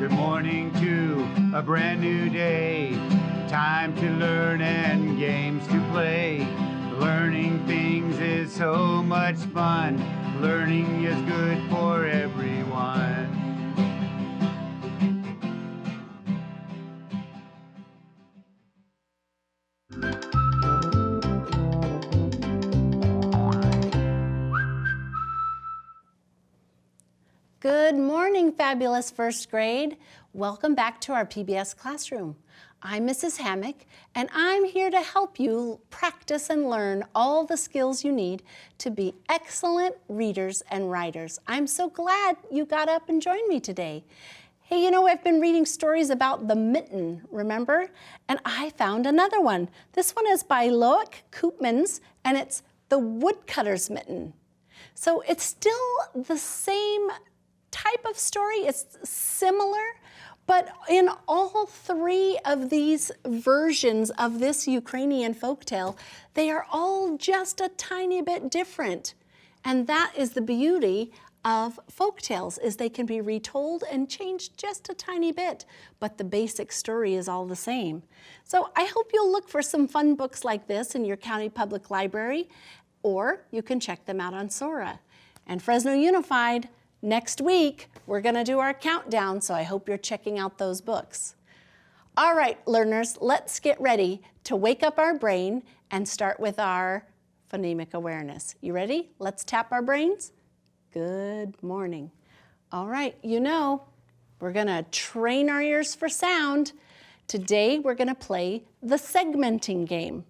Good morning to a brand new day. Time to learn and games to play. Learning things is so much fun. Learning is good for everyone. Good morning, fabulous first grade. Welcome back to our PBS classroom. I'm Mrs. Hammock, and I'm here to help you practice and learn all the skills you need to be excellent readers and writers. I'm so glad you got up and joined me today. Hey, you know, I've been reading stories about the mitten, remember? And I found another one. This one is by Loic Koopmans, and it's The Woodcutter's Mitten. So it's still the same type of story, it's similar, but in all three of these versions of this Ukrainian folktale, they are all just a tiny bit different. And that is the beauty of folktales, is they can be retold and changed just a tiny bit, but the basic story is all the same. So I hope you'll look for some fun books like this in your county public library, or you can check them out on Sora. And Fresno Unified, next week, we're going to do our countdown, so I hope you're checking out those books. All right, learners, let's get ready to wake up our brain and start with our phonemic awareness. You ready? Let's tap our brains. Good morning. All right, you know, we're going to train our ears for sound. Today, we're going to play the segmenting game.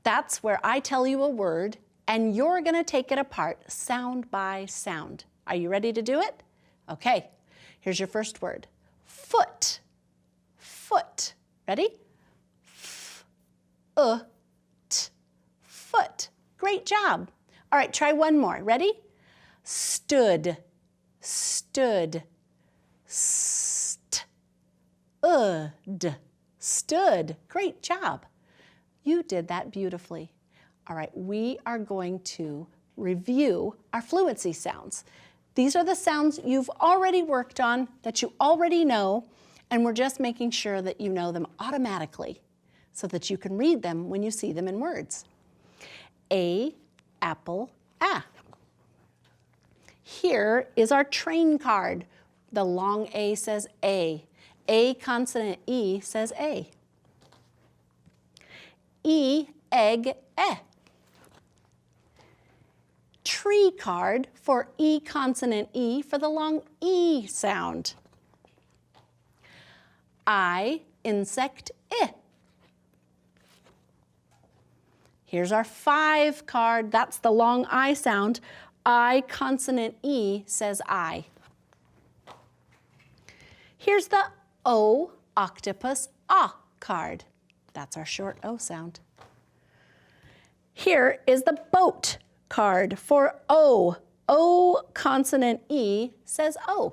That's where I tell you a word, and you're going to take it apart sound by sound. Are you ready to do it? Okay, here's your first word. Foot. Foot. Ready? F-t. Foot. Great job. All right, try one more. Ready? Stood. Stood. St-ud. Stood. Great job. You did that beautifully. All right, we are going to review our fluency sounds. These are the sounds you've already worked on, that you already know, and we're just making sure that you know them automatically so that you can read them when you see them in words. A, apple, a. Here is our train card. The long A says A. A consonant E says A. E, egg, e. Tree card for E consonant E for the long E sound. I, insect, I. Here's our 5 card. That's the long I sound. I consonant E says I. Here's the O, octopus, ah card. That's our short O sound. Here is the boat card for O. O consonant E says O.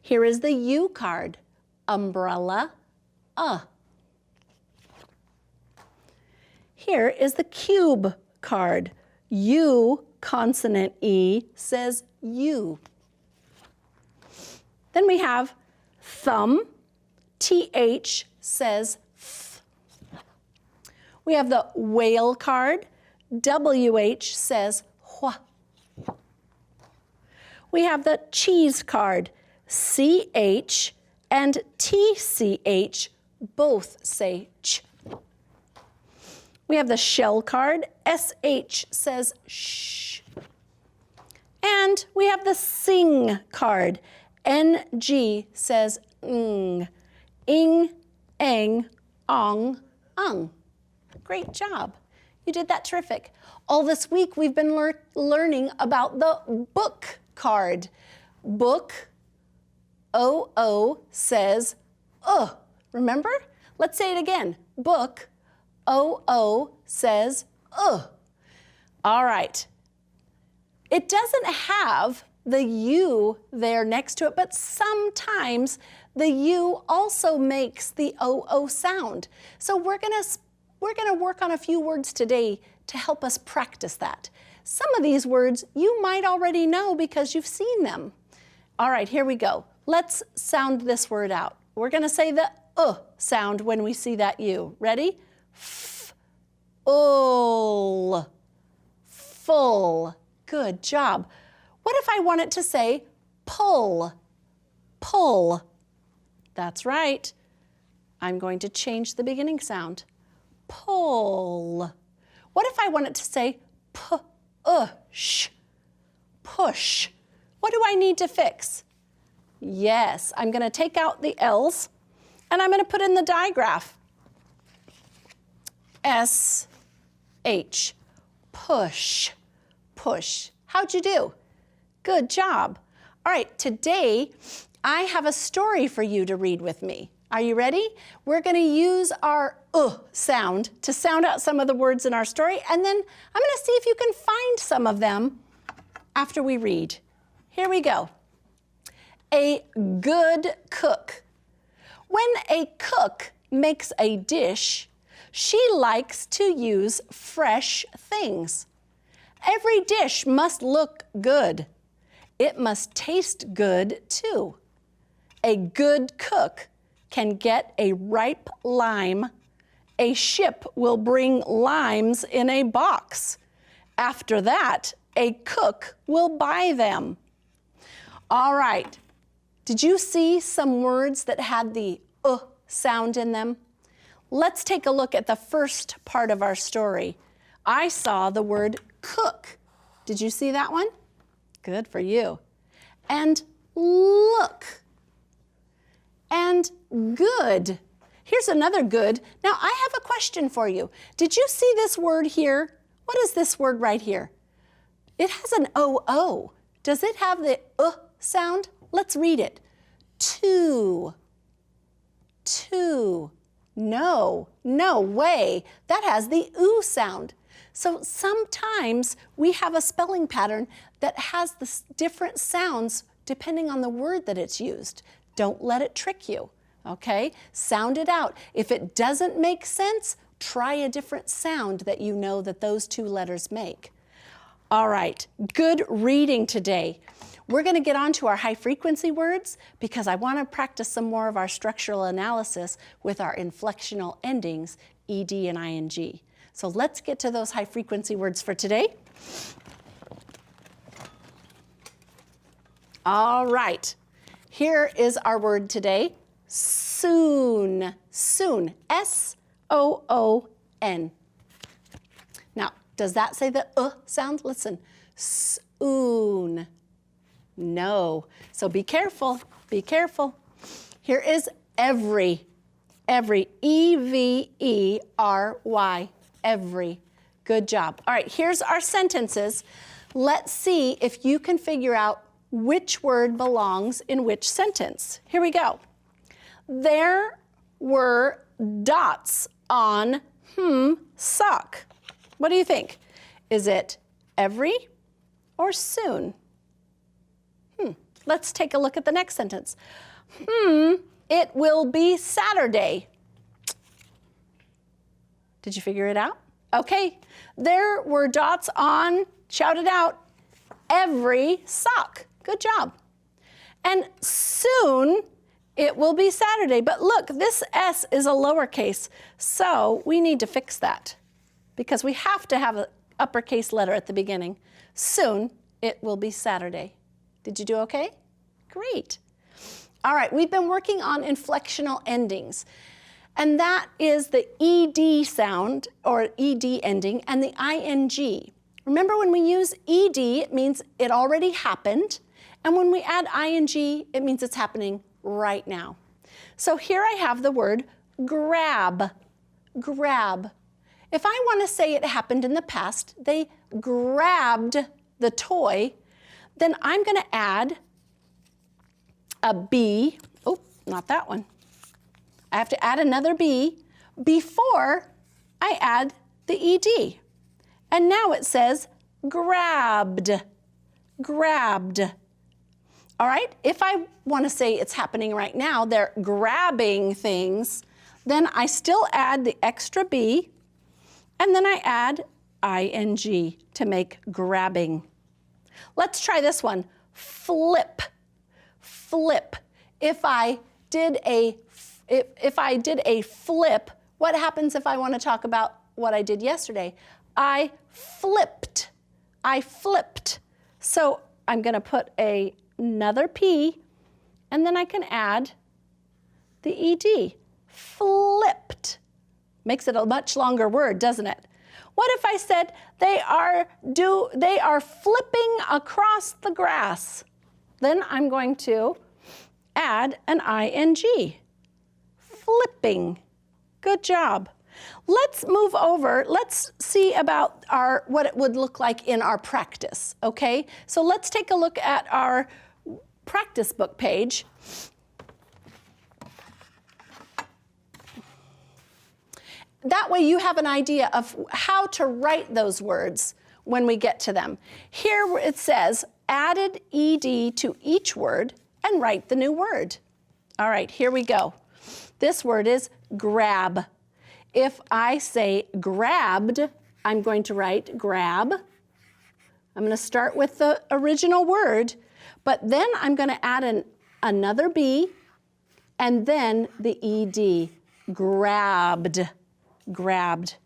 Here is the U card, umbrella, Here is the cube card. U consonant E says U. Then we have thumb, TH says th. We have the whale card, WH says hua. We have the cheese card, CH and TCH both say ch. We have the shell card, SH says sh. And we have the sing card, NG says ng. Ing, eng, ong, ung. Great job. You did that terrific. All this week we've been learning about the book card. Book, O-O says Remember? Let's say it again. Book, O-O says All right. It doesn't have the U there next to it, but sometimes the U also makes the O-O sound. So we're gonna work on a few words today to help us practice that. Some of these words you might already know because you've seen them. All right, here we go. Let's sound this word out. We're going to say the sound when we see that U. Ready? Full. Full. Good job. What if I wanted to say pull? Pull. That's right. I'm going to change the beginning sound. Pull. What if I wanted to say push? Push. What do I need to fix? Yes, I'm going to take out the L's and I'm going to put in the digraph. S-H. Push. Push. How'd you do? Good job. All right, today I have a story for you to read with me. Are you ready? We're going to use our sound to sound out some of the words in our story, and then I'm going to see if you can find some of them after we read. Here we go. A good cook. When a cook makes a dish, she likes to use fresh things. Every dish must look good. It must taste good too. A good cook can get a ripe lime. A ship will bring limes in a box. After that, a cook will buy them. All right. Did you see some words that had the sound in them? Let's take a look at the first part of our story. I saw the word cook. Did you see that one? Good for you. And look. And good. Here's another good. Now I have a question for you. Did you see this word here? What is this word right here? It has an O-O. Does it have the sound? Let's read it. Two. Two. No, no way. That has the oo sound. So sometimes we have a spelling pattern that has the different sounds depending on the word that it's used. Don't let it trick you, okay? Sound it out. If it doesn't make sense, try a different sound that you know that those two letters make. All right, good reading today. We're going to get on to our high frequency words because I want to practice some more of our structural analysis with our inflectional endings, ed and ing. So let's get to those high frequency words for today. All right, here is our word today, soon. Soon, S-O-O-N. Now, does that say the sound? Listen, soon. No. So be careful, be careful. Here is every, E-V-E-R-Y, every. Good job. All right, here's our sentences. Let's see if you can figure out which word belongs in which sentence. Here we go. There were dots on sock. What do you think? Is it every or soon? Let's take a look at the next sentence. It will be Saturday. Did you figure it out? Okay, there were dots on, shout it out, every sock. Good job. And soon it will be Saturday. But look, this S is a lowercase, so we need to fix that because we have to have an uppercase letter at the beginning. Soon it will be Saturday. Did you do okay? Great. All right, we've been working on inflectional endings, and that is the ED sound, or ED ending, and the ING. Remember, when we use ED, it means it already happened, and when we add ING, it means it's happening right now. So here I have the word grab, grab. If I want to say it happened in the past, they grabbed the toy, then I'm going to add a B. Oh, not that one. I have to add another B before I add the ED. And now it says grabbed, grabbed. All right, if I want to say it's happening right now, they're grabbing things, then I still add the extra B, and then I add ING to make grabbing. Let's try this one. Flip. flip. If I did a flip, what happens if I want to talk about what I did yesterday? I flipped. I flipped. So I'm going to put another P, and then I can add the ED. Flipped. Makes it a much longer word, doesn't it? What if I said they are flipping across the grass? Then I'm going to add an ing. Flipping. Good job. Let's move over. Let's see about what it would look like in our practice, okay? So let's take a look at our practice book page. That way you have an idea of how to write those words when we get to them. Here it says, added ED to each word and write the new word. All right, here we go. This word is grab. If I say grabbed, I'm going to write grab. I'm going to start with the original word, but then I'm going to add another B and then the ED, grabbed. Grabbed.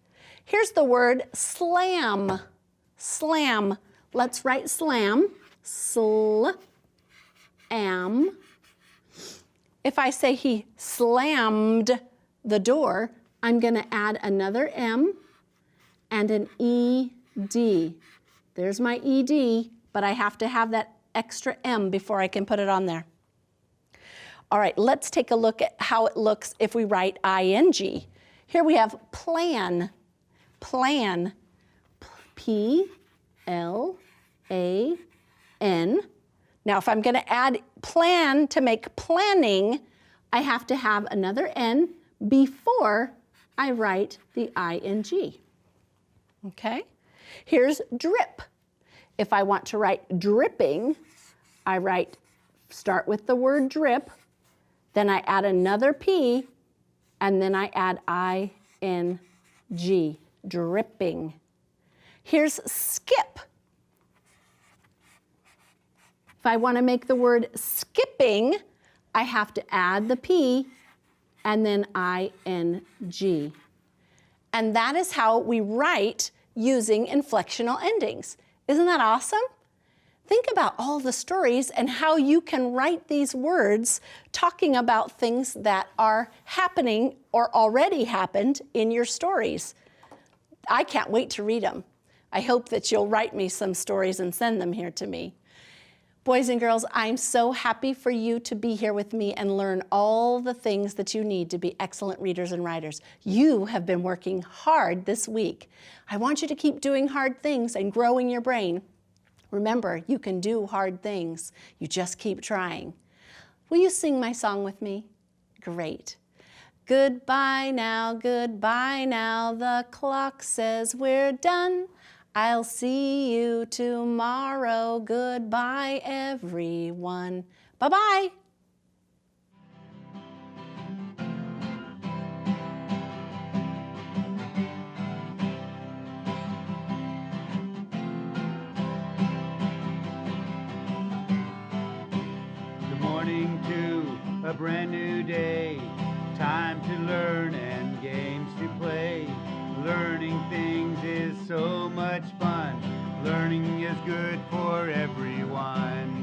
Here's the word slam. Slam. Let's write slam. Sl-am. If I say he slammed the door, I'm going to add another M and an ED. There's my ED, but I have to have that extra M before I can put it on there. All right, let's take a look at how it looks if we write ing. Here we have plan. Plan. P-L-A-N. Now, if I'm going to add plan to make planning, I have to have another N before I write the ing. Okay? Here's drip. If I want to write dripping, I start with the word drip, then I add another P, and then I add ing, dripping. Here's skip. If I want to make the word skipping, I have to add the P and then ing. And that is how we write using inflectional endings. Isn't that awesome? Think about all the stories and how you can write these words talking about things that are happening or already happened in your stories. I can't wait to read them. I hope that you'll write me some stories and send them here to me. Boys and girls, I'm so happy for you to be here with me and learn all the things that you need to be excellent readers and writers. You have been working hard this week. I want you to keep doing hard things and growing your brain. Remember, you can do hard things. You just keep trying. Will you sing my song with me? Great. Goodbye now, the clock says we're done. I'll see you tomorrow. Goodbye, everyone. Bye-bye. Good morning to a brand new day. Time to learn and games to play. Learning things is so much fun. Learning is good for everyone.